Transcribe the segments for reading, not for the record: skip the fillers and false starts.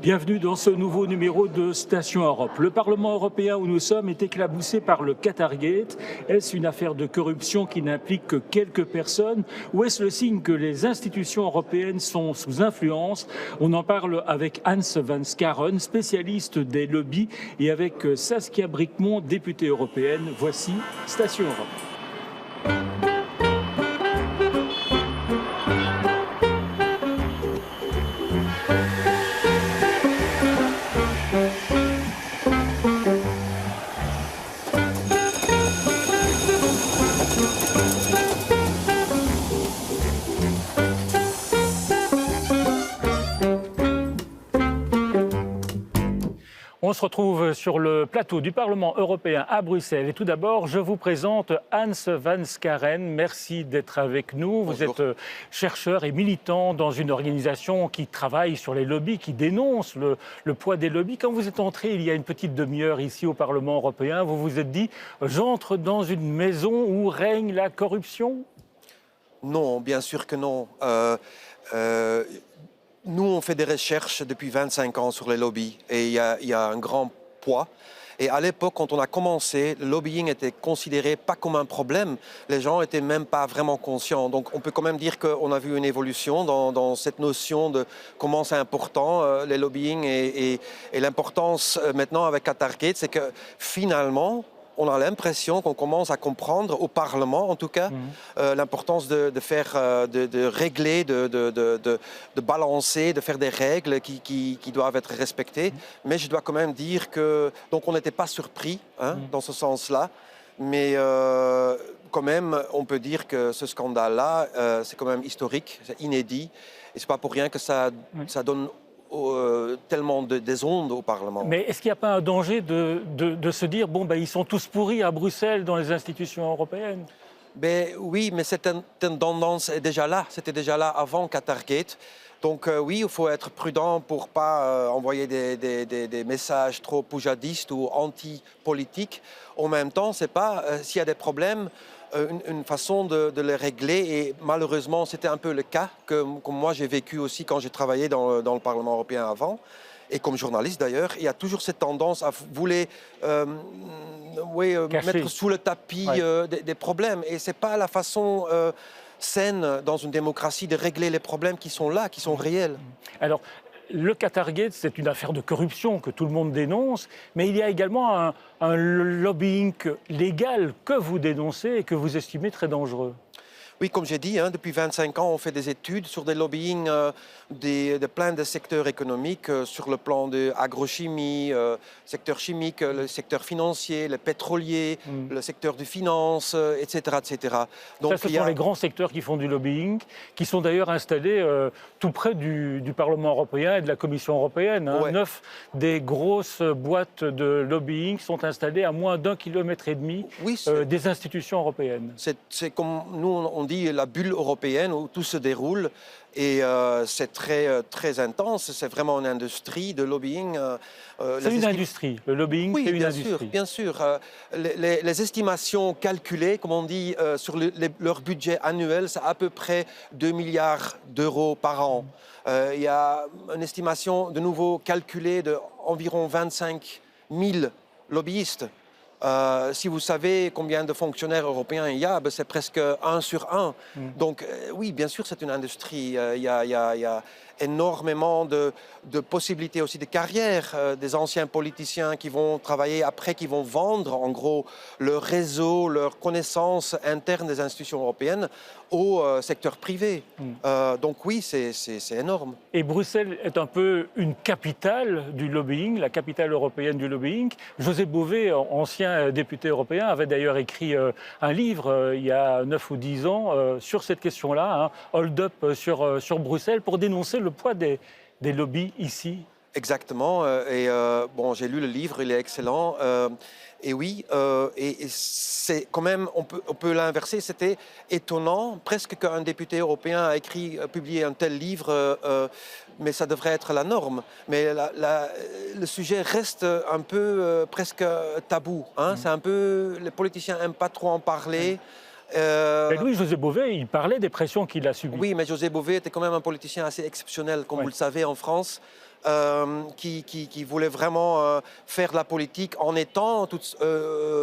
Bienvenue dans ce nouveau numéro de Station Europe. Le Parlement européen où nous sommes est éclaboussé par le Qatargate. Est-ce une affaire de corruption qui n'implique que quelques personnes ou est-ce le signe que les institutions européennes sont sous influence? On en parle avec Hans van Skaren, spécialiste des lobbies, et avec Saskia Brikmont, députée européenne. Voici Station Europe. On se retrouve sur le plateau du Parlement européen à Bruxelles. Et tout d'abord, je vous présente Hans van Skaren. Merci d'être avec nous. Vous êtes chercheur et militant dans une organisation qui travaille sur les lobbies, qui dénonce le poids des lobbies. Quand vous êtes entré il y a une petite demi-heure ici au Parlement européen, vous vous êtes dit « J'entre dans une maison où règne la corruption ». Non, bien sûr que non. Nous, on fait des recherches depuis 25 ans sur les lobbies et il y a un grand poids. Et à l'époque, quand on a commencé, le lobbying était considéré pas comme un problème. Les gens n'étaient même pas vraiment conscients. Donc on peut quand même dire qu'on a vu une évolution dans cette notion de comment c'est important, les lobbying et l'importance maintenant avec Qatargate, c'est que finalement, on a l'impression qu'on commence à comprendre, au Parlement en tout cas, l'importance de régler, de balancer, de faire des règles qui doivent être respectées. Mais je dois quand même dire que, donc on n'était pas surpris dans ce sens-là, mais quand même on peut dire que ce scandale-là, c'est quand même historique, c'est inédit, et c'est pas pour rien que ça donne tellement des ondes au Parlement. Mais est-ce qu'il n'y a pas un danger de se dire bon, ils sont tous pourris à Bruxelles dans les institutions européennes? Oui, mais cette tendance est déjà là. C'était déjà là avant Qatargate. Donc oui, il faut être prudent pour ne pas envoyer des messages trop poujadistes ou anti-politiques. En même temps, c'est pas s'il y a des problèmes, une façon de les régler. Et malheureusement, c'était un peu le cas que moi j'ai vécu aussi quand j'ai travaillé dans le Parlement européen avant. Et comme journaliste d'ailleurs, il y a toujours cette tendance à vouloir mettre sous le tapis des problèmes. Et ce n'est pas la façon saine dans une démocratie de régler les problèmes qui sont là, qui sont réels. Alors, le Qatargate, c'est une affaire de corruption que tout le monde dénonce, mais il y a également un lobbying légal que vous dénoncez et que vous estimez très dangereux. Oui, comme j'ai dit, depuis 25 ans, on fait des études sur des lobbying de plein de secteurs économiques, sur le plan de l'agrochimie, secteur chimique, le secteur financier, le pétrolier, le secteur de finance, etc. etc. Donc, ça, ce sont les grands secteurs qui font du lobbying, qui sont d'ailleurs installés tout près du Parlement européen et de la Commission européenne. 9 des grosses boîtes de lobbying sont installées à moins d'1,5 kilomètre des institutions européennes. C'est comme nous, on dit la bulle européenne où tout se déroule et c'est très intense. C'est vraiment une industrie de lobbying. C'est une industrie. Le lobbying, c'est une industrie. Oui, bien sûr. Les estimations calculées, comme on dit, sur leur budget annuel, c'est à peu près 2 milliards d'euros par an. Il y a une estimation de nouveau calculée d'environ 25 000 lobbyistes. Si vous savez combien de fonctionnaires européens il y a, c'est presque 1 sur 1. Donc oui, bien sûr, c'est une industrie. Il y a énormément de possibilités aussi de carrière. Des anciens politiciens qui vont travailler après, qui vont vendre en gros leur réseau, leurs connaissances internes des institutions européennes au secteur privé. Donc oui, c'est énorme. Et Bruxelles est un peu une capitale du lobbying, la capitale européenne du lobbying. José Bové, ancien député européen, avait d'ailleurs écrit un livre il y a 9 ou 10 ans sur cette question-là, Hold Up sur Bruxelles, pour dénoncer le poids des lobbies ici. Exactement. Et j'ai lu le livre, il est excellent. Et oui, et c'est quand même, on peut l'inverser. C'était étonnant, presque qu'un député européen a publié un tel livre, mais ça devrait être la norme. Mais le sujet reste un peu presque tabou. C'est un peu, les politiciens n'aiment pas trop en parler. Mais Louis-José Bové, il parlait des pressions qu'il a subies. Oui, mais José Bové était quand même un politicien assez exceptionnel, comme vous le savez, en France. qui voulaient vraiment faire de la politique en étant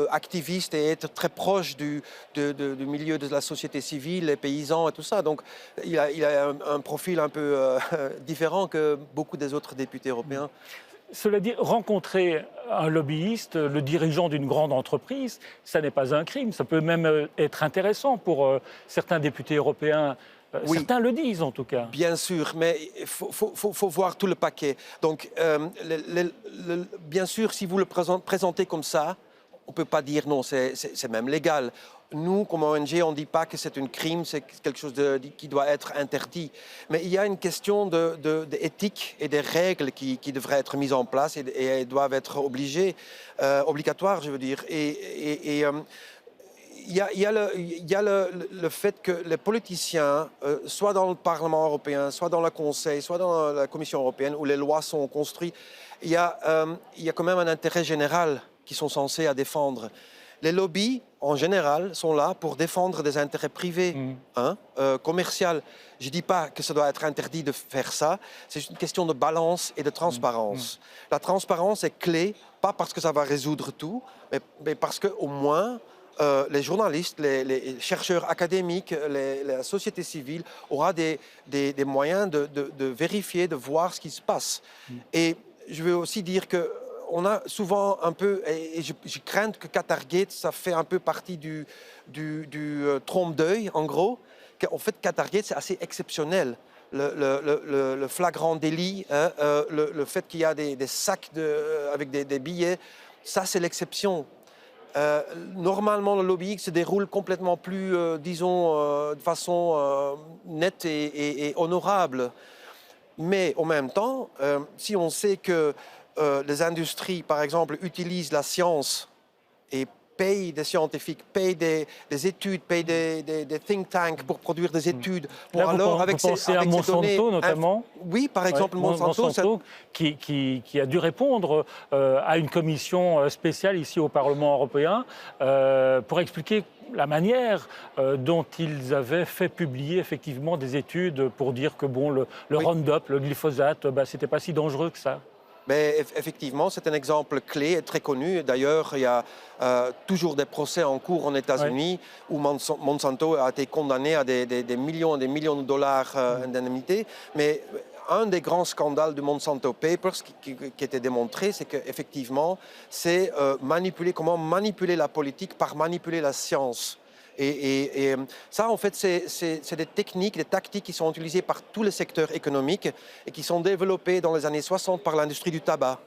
activistes et être très proches du milieu de la société civile, les paysans et tout ça. Donc il a un profil un peu différent que beaucoup des autres députés européens. Cela dit, rencontrer un lobbyiste, le dirigeant d'une grande entreprise, ça n'est pas un crime. Ça peut même être intéressant pour certains députés européens. Oui. Certains le disent en tout cas. Bien sûr, mais il faut voir tout le paquet. Donc, bien sûr, si vous le présentez comme ça, on ne peut pas dire non, c'est même légal. Nous, comme ONG, on ne dit pas que c'est un crime, c'est quelque chose qui doit être interdit. Mais il y a une question d'éthique et des règles qui devraient être mises en place et elles doivent être obligatoires, je veux dire. Il y a le fait que les politiciens, soit dans le Parlement européen, soit dans le Conseil, soit dans la Commission européenne, où les lois sont construites, il y a quand même un intérêt général qui sont censés à défendre. Les lobbies, en général, sont là pour défendre des intérêts privés, commerciaux. Je ne dis pas que ça doit être interdit de faire ça, c'est une question de balance et de transparence. La transparence est clé, pas parce que ça va résoudre tout, mais parce qu'au moins, les journalistes, les chercheurs académiques, la société civile aura des moyens de vérifier, de voir ce qui se passe. Et je veux aussi dire qu'on a souvent un peu, et je crains que Qatargate, ça fait un peu partie du trompe-d'œil, en gros. En fait, Qatargate, c'est assez exceptionnel. Le flagrant délit, le fait qu'il y a des sacs avec des billets, ça c'est l'exception. Normalement, le lobbying se déroule complètement plus, disons, de façon nette et honorable. Mais en même temps, si on sait que les industries, par exemple, utilisent la science et payent des scientifiques, payent des études, payent des think tanks pour produire des études. Pour Là, alors, vous pensez à Monsanto, notamment. Oui, par exemple, Monsanto qui a dû répondre à une commission spéciale ici au Parlement européen pour expliquer la manière dont ils avaient fait publier effectivement des études pour dire que bon, le Roundup, le glyphosate, c'était pas si dangereux que ça. Mais effectivement, c'est un exemple clé et très connu. D'ailleurs, il y a toujours des procès en cours en États-Unis où Monsanto a été condamné à des millions et des millions de dollars d'indemnités. Mais un des grands scandales de Monsanto Papers qui était démontré, c'est qu'effectivement, c'est comment manipuler la politique par manipuler la science. Et ça, en fait, c'est des techniques, des tactiques qui sont utilisées par tous les secteurs économiques et qui sont développées dans les années 60 par l'industrie du tabac.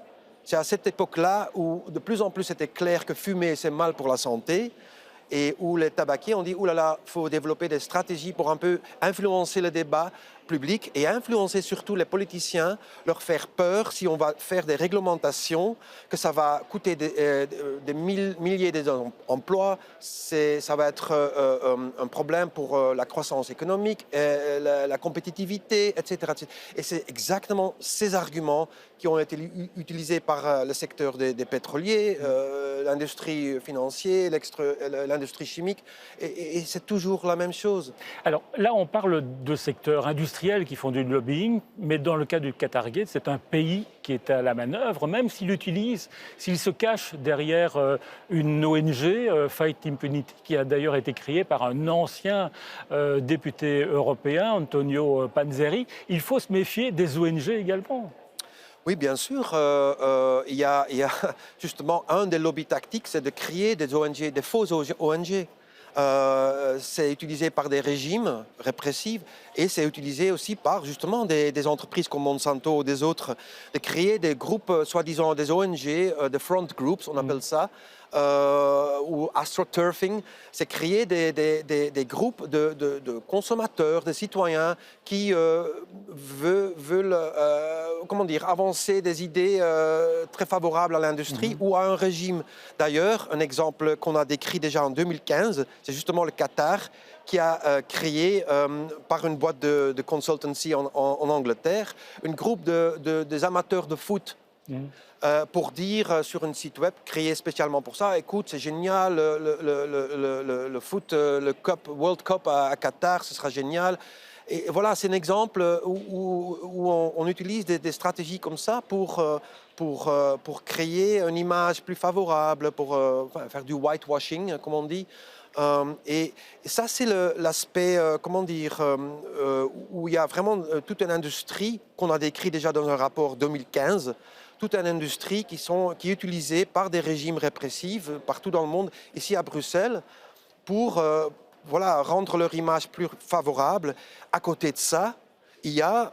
C'est à cette époque-là où de plus en plus c'était clair que fumer, c'est mal pour la santé et où les tabaquiers ont dit « Ouh là là, il faut développer des stratégies pour un peu influencer le débat public et influencer surtout les politiciens, leur faire peur si on va faire des réglementations, que ça va coûter des milliers d'emplois, ça va être un problème pour la croissance économique, la compétitivité, etc., etc. Et c'est exactement ces arguments qui ont été utilisés par le secteur des pétroliers, l'industrie financière, l'industrie chimique, et c'est toujours la même chose. Alors là, on parle de secteurs industriels qui font du lobbying, mais dans le cas du Qatargate, c'est un pays qui est à la manœuvre, même s'il se cache derrière une ONG, Fight Impunity, qui a d'ailleurs été créée par un ancien député européen, Antonio Panzeri. Il faut se méfier des ONG également. Oui, bien sûr. Il y a justement un des lobbies tactiques, c'est de créer des ONG, des fausses ONG. C'est utilisé par des régimes répressifs et c'est utilisé aussi par justement des entreprises comme Monsanto ou des autres, de créer des groupes, soi-disant des ONG, des front groups, on appelle ça, ou astroturfing, c'est créer des groupes de consommateurs, de citoyens qui veulent comment dire, avancer des idées très favorables à l'industrie ou à un régime. D'ailleurs, un exemple qu'on a décrit déjà en 2015, c'est justement le Qatar qui a créé par une boîte de consultancy en Angleterre, un groupe des amateurs de foot. Pour dire sur un site web créé spécialement pour ça, écoute, c'est génial, le foot, le World Cup à Qatar, ce sera génial. Et voilà, c'est un exemple où on utilise des stratégies comme ça pour créer une image plus favorable, pour faire du whitewashing, comme on dit. Et ça, c'est l'aspect, comment dire, où il y a vraiment toute une industrie qu'on a décrit déjà dans un rapport 2015, toute une industrie qui est utilisée par des régimes répressifs partout dans le monde, ici à Bruxelles, pour voilà, rendre leur image plus favorable. À côté de ça, il y a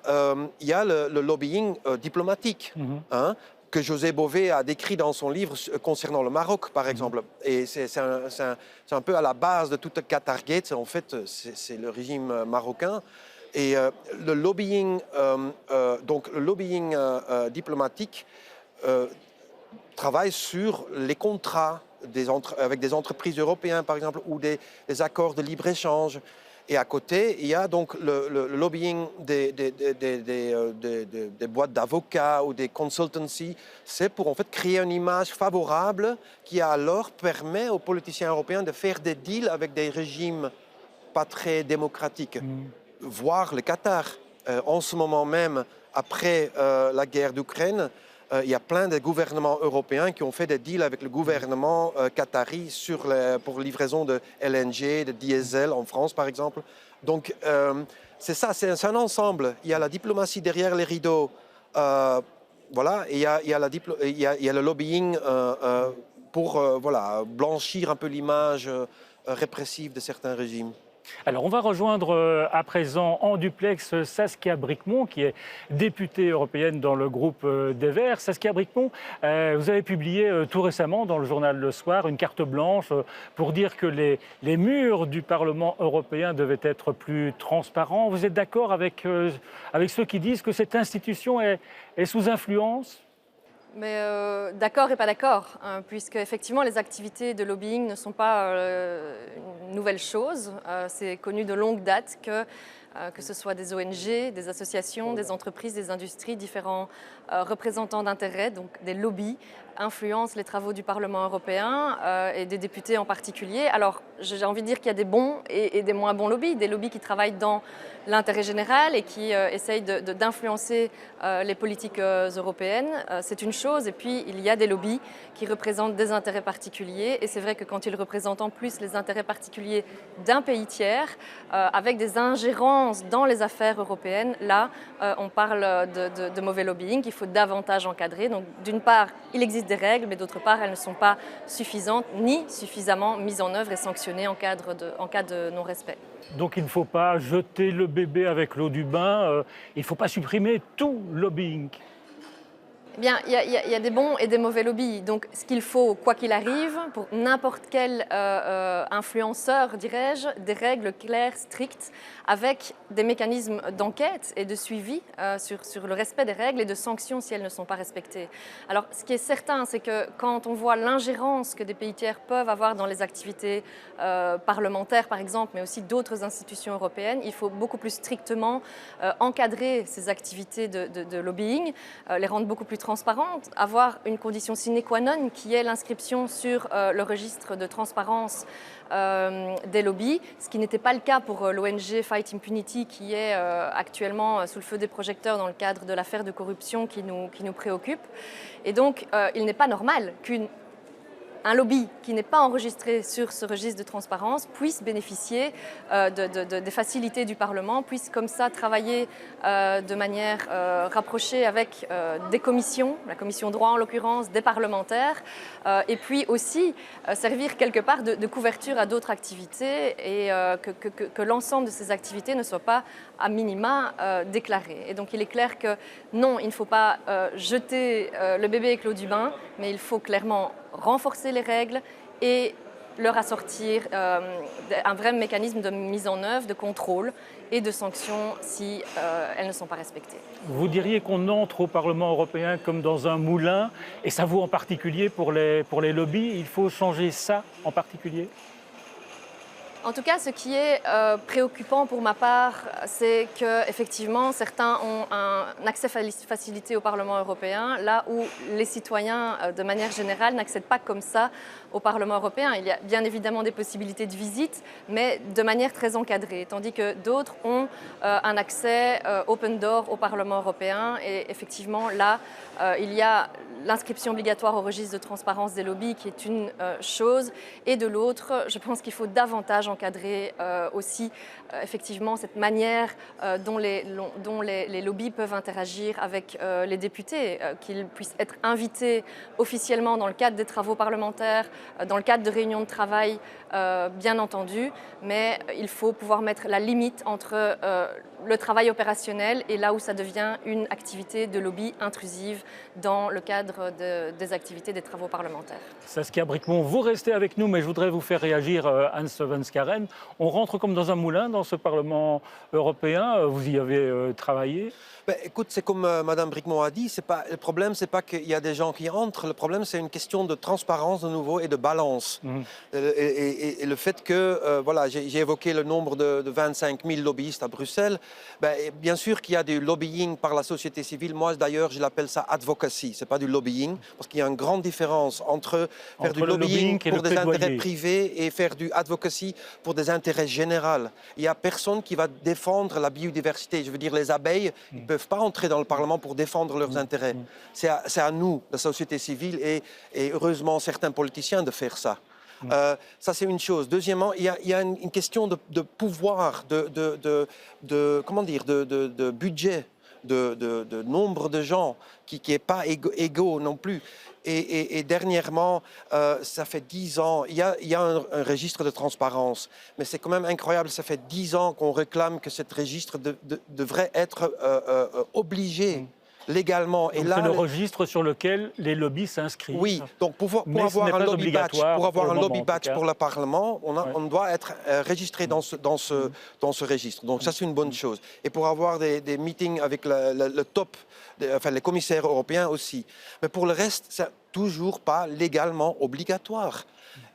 le lobbying diplomatique, hein, que José Bové a décrit dans son livre concernant le Maroc, par exemple. Et c'est un peu à la base de toute Qatargate. En fait, c'est le régime marocain. Et le lobbying, diplomatique travaille sur les contrats avec des entreprises européennes, par exemple, ou des accords de libre-échange. Et à côté, il y a donc le lobbying des boîtes d'avocats ou des consultancies. C'est pour en fait créer une image favorable qui alors permet aux politiciens européens de faire des deals avec des régimes pas très démocratiques. Voir le Qatar, en ce moment même, après la guerre d'Ukraine, il y a plein de gouvernements européens qui ont fait des deals avec le gouvernement qatari pour livraison de LNG, de diesel en France, par exemple. Donc, c'est ça, c'est un ensemble. Il y a la diplomatie derrière les rideaux, voilà, et il y a le lobbying pour voilà, blanchir un peu l'image répressive de certains régimes. Alors, on va rejoindre à présent en duplex Saskia Brikmont, qui est députée européenne dans le groupe des Verts. Saskia Brikmont, vous avez publié tout récemment dans le journal Le Soir une carte blanche pour dire que les murs du Parlement européen devaient être plus transparents. Vous êtes d'accord avec ceux qui disent que cette institution est sous influence ? Mais d'accord et pas d'accord, hein, puisque effectivement les activités de lobbying ne sont pas une nouvelle chose. C'est connu de longue date que ce soit des ONG, des associations, des entreprises, des industries, différents représentants d'intérêts, donc des lobbies, influencent les travaux du Parlement européen et des députés en particulier. Alors j'ai envie de dire qu'il y a des bons et des moins bons lobbies, des lobbies qui travaillent dans l'intérêt général et qui essayent d'influencer les politiques européennes. C'est une chose, et puis il y a des lobbies qui représentent des intérêts particuliers, et c'est vrai que quand ils représentent en plus les intérêts particuliers d'un pays tiers, avec des ingérences dans les affaires européennes, là on parle de mauvais lobbying qu'il faut davantage encadrer. Donc d'une part, il existe des règles, mais d'autre part, elles ne sont pas suffisantes ni suffisamment mises en œuvre et sanctionnées en cas de non-respect. Donc il ne faut pas jeter le bébé avec l'eau du bain, il ne faut pas supprimer tout lobbying. Eh bien, il y a des bons et des mauvais lobbies. Donc, ce qu'il faut, quoi qu'il arrive, pour n'importe quel influenceur, dirais-je, des règles claires, strictes, avec des mécanismes d'enquête et de suivi sur le respect des règles et de sanctions si elles ne sont pas respectées. Alors, ce qui est certain, c'est que quand on voit l'ingérence que des pays tiers peuvent avoir dans les activités parlementaires, par exemple, mais aussi d'autres institutions européennes, il faut beaucoup plus strictement encadrer ces activités de lobbying, les rendre beaucoup plus transparentes, avoir une condition sine qua non qui est l'inscription sur le registre de transparence des lobbies, ce qui n'était pas le cas pour l'ONG Fight Impunity qui est actuellement sous le feu des projecteurs dans le cadre de l'affaire de corruption qui nous préoccupe. Et donc, il n'est pas normal qu'un lobby qui n'est pas enregistré sur ce registre de transparence puisse bénéficier des facilités du Parlement, puisse comme ça travailler de manière rapprochée avec des commissions, la commission droit en l'occurrence, des parlementaires, et puis aussi servir quelque part de couverture à d'autres activités et que l'ensemble de ces activités ne soit pas à minima déclarées. Et donc il est clair que non, il ne faut pas jeter le bébé avec l'eau du bain, mais il faut clairement renforcer les règles et leur assortir un vrai mécanisme de mise en œuvre, de contrôle et de sanctions si elles ne sont pas respectées. Vous diriez qu'on entre au Parlement européen comme dans un moulin, et ça vaut en particulier pour les lobbies. Il faut changer ça en particulier ? En tout cas, ce qui est préoccupant pour ma part, c'est qu'effectivement, certains ont un accès facilité au Parlement européen, là où les citoyens, de manière générale, n'accèdent pas comme ça au Parlement européen. Il y a bien évidemment des possibilités de visite, mais de manière très encadrée, tandis que d'autres ont un accès open door au Parlement européen. Et effectivement, là, il y a l'inscription obligatoire au registre de transparence des lobbies, qui est une chose, et de l'autre, je pense qu'il faut davantage encadrer aussi effectivement cette manière dont les lobbies peuvent interagir avec les députés, qu'ils puissent être invités officiellement dans le cadre des travaux parlementaires, dans le cadre de réunions de travail, bien entendu, mais il faut pouvoir mettre la limite entre le travail opérationnel et là où ça devient une activité de lobby intrusive dans le cadre des activités des travaux parlementaires. Saskia Brikmont, vous restez avec nous, mais je voudrais vous faire réagir, Hans Venskaren. On rentre comme dans un moulin dans ce Parlement européen. Vous y avez travaillé. Ben, écoute, c'est comme Madame Brikmont a dit, le problème, c'est pas qu'il y a des gens qui entrent, le problème, c'est une question de transparence de nouveau et de balance. Et le fait que, voilà, j'ai évoqué le nombre de 25 000 lobbyistes à Bruxelles, ben, bien sûr qu'il y a du lobbying par la société civile. Moi, d'ailleurs, je l'appelle ça advocacy, c'est pas du lobbying, parce qu'il y a une grande différence entre faire du lobbying pour des intérêts privés et faire du advocacy pour des intérêts généraux. Il n'y a personne qui va défendre la biodiversité. Je veux dire, les abeilles, ils ne peuvent pas entrer dans le Parlement pour défendre leurs intérêts. C'est à nous, la société civile, et heureusement certains politiciens, de faire ça. Ça, c'est une chose. Deuxièmement, il y a une question de pouvoir, comment dire, de budget, de nombre de gens qui n'est pas égaux non plus. Et dernièrement, ça fait 10 ans, il y a un registre de transparence, mais c'est quand même incroyable, ça fait 10 ans qu'on réclame que ce registre devrait être obligé légalement. Et là, c'est le registre sur lequel les lobbies s'inscrivent. Oui, donc pour avoir un lobby badge, pour le Parlement, on doit être registré dans ce registre. Donc ça, c'est une bonne chose. Et pour avoir des meetings avec le top, enfin les commissaires européens aussi. Mais pour le reste, c'est toujours pas légalement obligatoire.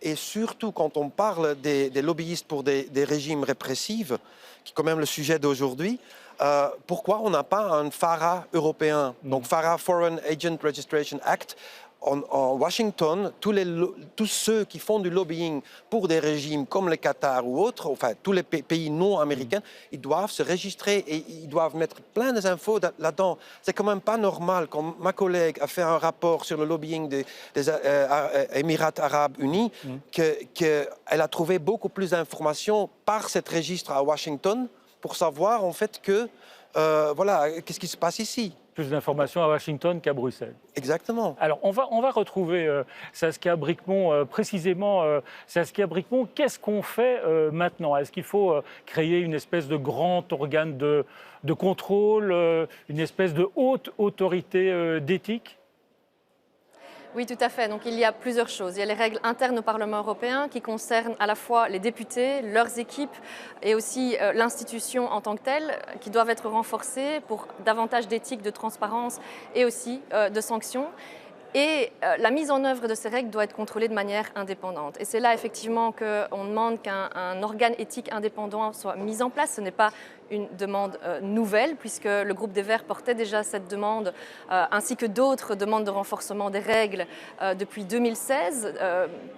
Et surtout quand on parle des lobbyistes pour des régimes répressifs, qui est quand même le sujet d'aujourd'hui, pourquoi on n'a pas un FARA européen, donc FARA Foreign Agent Registration Act, en Washington, tous ceux qui font du lobbying pour des régimes comme le Qatar ou autres, enfin tous les pays non américains, ils doivent se registrer et ils doivent mettre plein d'infos là-dedans. C'est quand même pas normal, quand ma collègue a fait un rapport sur le lobbying des Émirats arabes unis, qu'elle a trouvé beaucoup plus d'informations par ce registre à Washington pour savoir en fait que, voilà, qu'est-ce qui se passe ici. Plus d'informations à Washington qu'à Bruxelles. Exactement. Alors, on va retrouver Saskia Brikmont, précisément. Saskia Brikmont, qu'est-ce qu'on fait maintenant? Est-ce qu'il faut créer une espèce de grand organe de contrôle, une espèce de haute autorité d'éthique? Oui, tout à fait. Donc, il y a plusieurs choses. Il y a les règles internes au Parlement européen qui concernent à la fois les députés, leurs équipes et aussi l'institution en tant que telle, qui doivent être renforcées pour davantage d'éthique, de transparence et aussi de sanctions. Et la mise en œuvre de ces règles doit être contrôlée de manière indépendante. Et c'est là effectivement qu'on demande qu'un organe éthique indépendant soit mis en place. Ce n'est pas une demande nouvelle, puisque le groupe des Verts portait déjà cette demande, ainsi que d'autres demandes de renforcement des règles depuis 2016,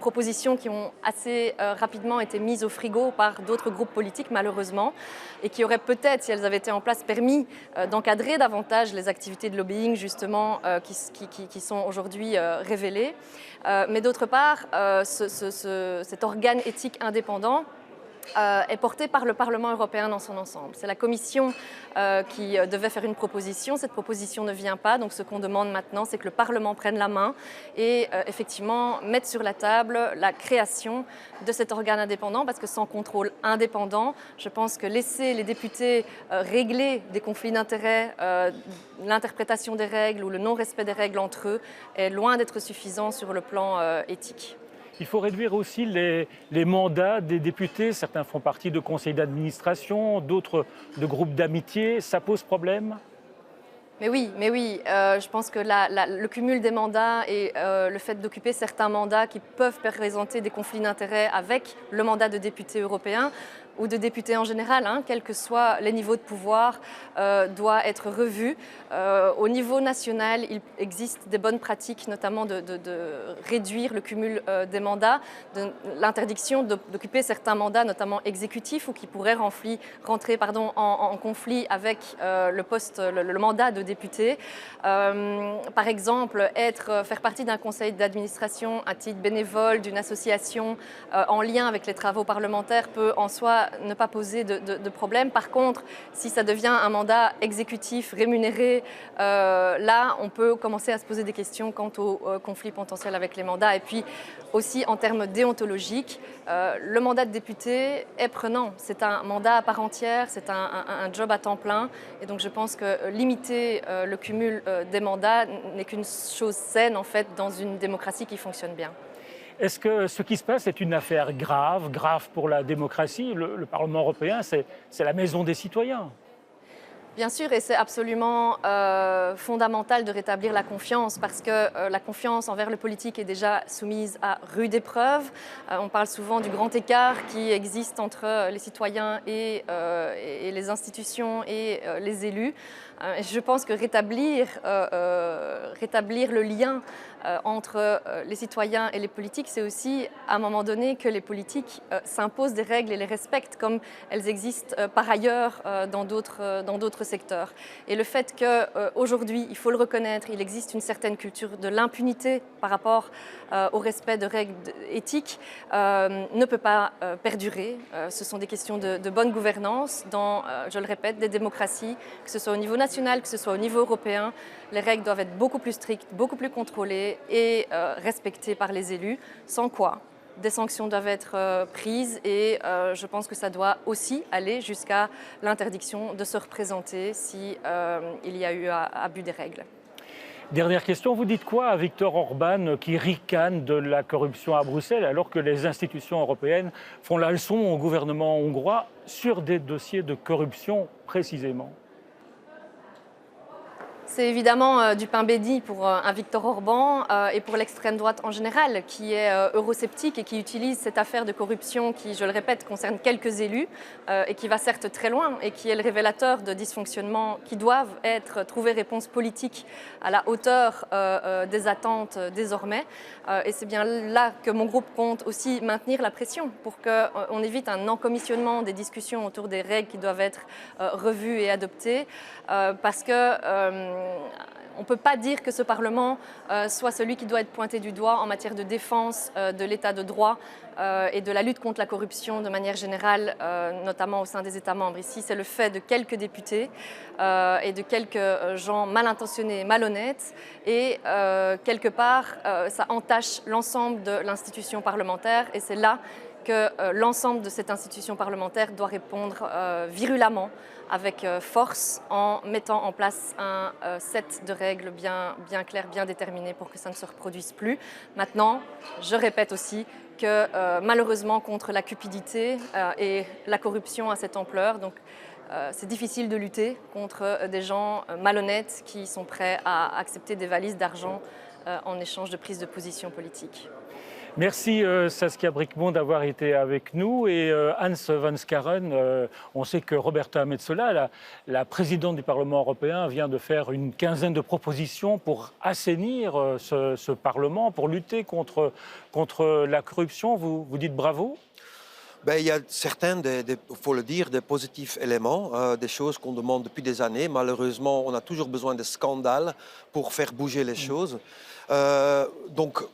propositions qui ont assez rapidement été mises au frigo par d'autres groupes politiques, malheureusement, et qui auraient peut-être, si elles avaient été en place, permis d'encadrer davantage les activités de lobbying, justement, qui sont aujourd'hui révélées. Mais d'autre part, cet organe éthique indépendant est porté par le Parlement européen dans son ensemble. C'est la Commission qui devait faire une proposition. Cette proposition ne vient pas. Donc ce qu'on demande maintenant, c'est que le Parlement prenne la main et effectivement mette sur la table la création de cet organe indépendant, parce que sans contrôle indépendant, je pense que laisser les députés régler des conflits d'intérêts, l'interprétation des règles ou le non-respect des règles entre eux est loin d'être suffisant sur le plan éthique. Il faut réduire aussi les mandats des députés. Certains font partie de conseils d'administration, d'autres de groupes d'amitié. Ça pose problème ? Mais oui, je pense que le cumul des mandats et le fait d'occuper certains mandats qui peuvent présenter des conflits d'intérêts avec le mandat de député européen ou de député en général, hein, quels que soient les niveaux de pouvoir, doit être revu. Au niveau national, il existe des bonnes pratiques, notamment de réduire le cumul des mandats, l'interdiction d'occuper certains mandats, notamment exécutifs, ou qui pourraient rentrer en conflit avec le mandat de député. Par exemple, faire partie d'un conseil d'administration à titre bénévole d'une association en lien avec les travaux parlementaires peut en soi ne pas poser de problème. Par contre, si ça devient un mandat exécutif rémunéré, là, on peut commencer à se poser des questions quant au conflit potentiel avec les mandats. Et puis aussi en termes déontologiques, le mandat de député est prenant. C'est un mandat à part entière, c'est un job à temps plein. Et donc je pense que limiter le cumul des mandats n'est qu'une chose saine en fait dans une démocratie qui fonctionne bien. Est-ce que ce qui se passe est une affaire grave pour la démocratie? Le Parlement européen, c'est la maison des citoyens. Bien sûr, et c'est absolument fondamental de rétablir la confiance parce que la confiance envers le politique est déjà soumise à rude épreuve. On parle souvent du grand écart qui existe entre les citoyens et les institutions et les élus. Je pense que rétablir le lien entre les citoyens et les politiques, c'est aussi à un moment donné que les politiques s'imposent des règles et les respectent comme elles existent par ailleurs dans d'autres secteurs. Et le fait qu'aujourd'hui, il faut le reconnaître, il existe une certaine culture de l'impunité par rapport au respect de règles éthiques ne peut pas perdurer. Ce sont des questions de bonne gouvernance dans, je le répète, des démocraties, que ce soit au niveau national, que ce soit au niveau européen. Les règles doivent être beaucoup plus strictes, beaucoup plus contrôlées et respectées par les élus, sans quoi des sanctions doivent être prises et je pense que ça doit aussi aller jusqu'à l'interdiction de se représenter si il y a eu abus des règles. Dernière question, vous dites quoi à Viktor Orban qui ricane de la corruption à Bruxelles alors que les institutions européennes font la leçon au gouvernement hongrois sur des dossiers de corruption précisément? C'est évidemment du pain béni pour un Viktor Orban et pour l'extrême droite en général, qui est eurosceptique et qui utilise cette affaire de corruption qui, je le répète, concerne quelques élus et qui va certes très loin et qui est le révélateur de dysfonctionnements qui doivent trouver réponse politique à la hauteur des attentes désormais. Et c'est bien là que mon groupe compte aussi maintenir la pression pour qu'on évite un encommissionnement des discussions autour des règles qui doivent être revues et adoptées parce que on ne peut pas dire que ce Parlement soit celui qui doit être pointé du doigt en matière de défense de l'état de droit et de la lutte contre la corruption de manière générale, notamment au sein des États membres. Ici, c'est le fait de quelques députés et de quelques gens mal intentionnés et malhonnêtes. Et quelque part, ça entache l'ensemble de l'institution parlementaire. Et c'est là que l'ensemble de cette institution parlementaire doit répondre virulemment avec force en mettant en place un set de règles bien claires, bien déterminées pour que ça ne se reproduise plus. Maintenant, je répète aussi que malheureusement contre la cupidité et la corruption à cette ampleur, donc c'est difficile de lutter contre des gens malhonnêtes qui sont prêts à accepter des valises d'argent en échange de prise de position politique. Merci Saskia Brikmont d'avoir été avec nous et Hans van Scharen, on sait que Roberta Metsola, la présidente du Parlement européen, vient de faire une quinzaine de propositions pour assainir ce Parlement, pour lutter contre la corruption. Vous dites bravo? Il y a certains, il faut le dire, des positifs éléments, des choses qu'on demande depuis des années. Malheureusement, on a toujours besoin de scandales pour faire bouger les choses. Donc,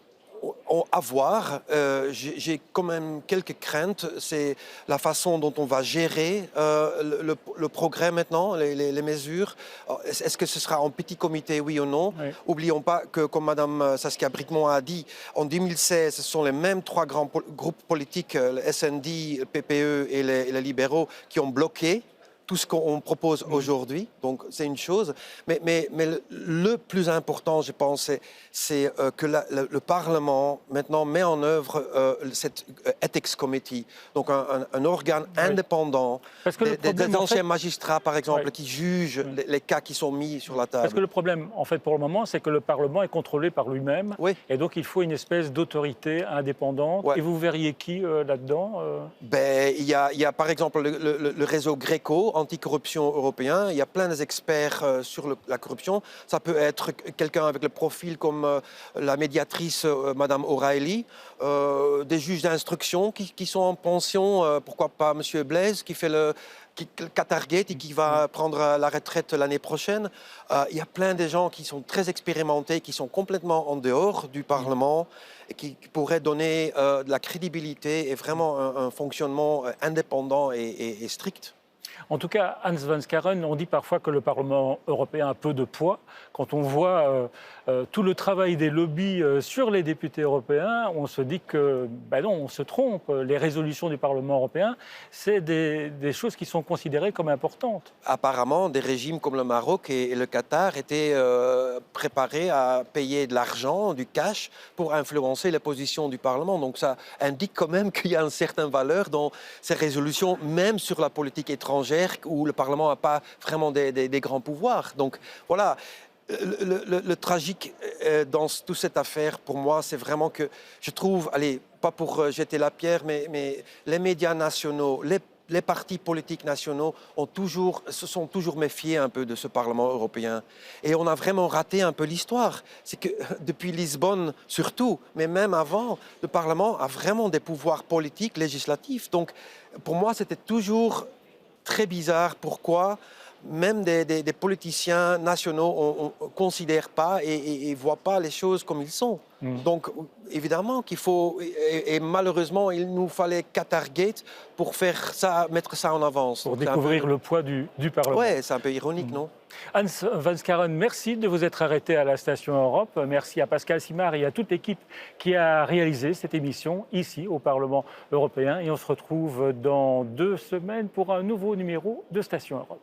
à voir, j'ai quand même quelques craintes, c'est la façon dont on va gérer le progrès maintenant, les mesures. Est-ce que ce sera en petit comité, oui ou non? Oui. Oublions pas que, comme Mme Saskia Brikmont a dit, en 2016, ce sont les mêmes trois grands groupes politiques, le SND, le PPE et les libéraux, qui ont bloqué tout ce qu'on propose aujourd'hui, donc c'est une chose. Mais le plus important, je pense, c'est que le Parlement maintenant met en œuvre cette Ethics Committee, donc un organe indépendant, des anciens magistrats, par exemple, qui jugent les cas qui sont mis sur la table. Parce que le problème, en fait, pour le moment, c'est que le Parlement est contrôlé par lui-même, et donc il faut une espèce d'autorité indépendante. Et vous verriez qui là-dedans il y a par exemple le réseau Greco, anticorruption européen. Il y a plein d'experts sur la corruption. Ça peut être quelqu'un avec le profil comme la médiatrice Madame O'Reilly, des juges d'instruction qui sont en pension, pourquoi pas Monsieur Blaise qui fait le Qatargate et qui va prendre la retraite l'année prochaine. Il y a plein de gens qui sont très expérimentés, qui sont complètement en dehors du Parlement et qui pourraient donner de la crédibilité et vraiment un fonctionnement indépendant et strict. En tout cas, Hans Van Scharen, on dit parfois que le Parlement européen a peu de poids. Quand on voit tout le travail des lobbies sur les députés européens, on se dit que, non, on se trompe. Les résolutions du Parlement européen, c'est des choses qui sont considérées comme importantes. Apparemment, des régimes comme le Maroc et le Qatar étaient préparés à payer de l'argent, du cash, pour influencer les positions du Parlement. Donc ça indique quand même qu'il y a une certaine valeur dans ces résolutions, même sur la politique étrangère, où le Parlement n'a pas vraiment des grands pouvoirs. Donc voilà, le tragique dans toute cette affaire, pour moi, c'est vraiment que je trouve, allez, pas pour jeter la pierre, mais les médias nationaux, les partis politiques nationaux se sont toujours méfiés un peu de ce Parlement européen. Et on a vraiment raté un peu l'histoire. C'est que depuis Lisbonne surtout, mais même avant, le Parlement a vraiment des pouvoirs politiques, législatifs. Donc pour moi, c'était toujours très bizarre pourquoi même des politiciens nationaux ne considèrent pas et ne voient pas les choses comme ils sont. Donc, évidemment qu'il faut, et malheureusement, il nous fallait Qatargate pour faire ça, mettre ça en avance. Pour découvrir le poids du Parlement. Oui, c'est un peu ironique, non? Hans Van Scharen, merci de vous être arrêté à la Station Europe. Merci à Pascal Simard et à toute l'équipe qui a réalisé cette émission ici au Parlement européen. Et on se retrouve dans 2 semaines pour un nouveau numéro de Station Europe.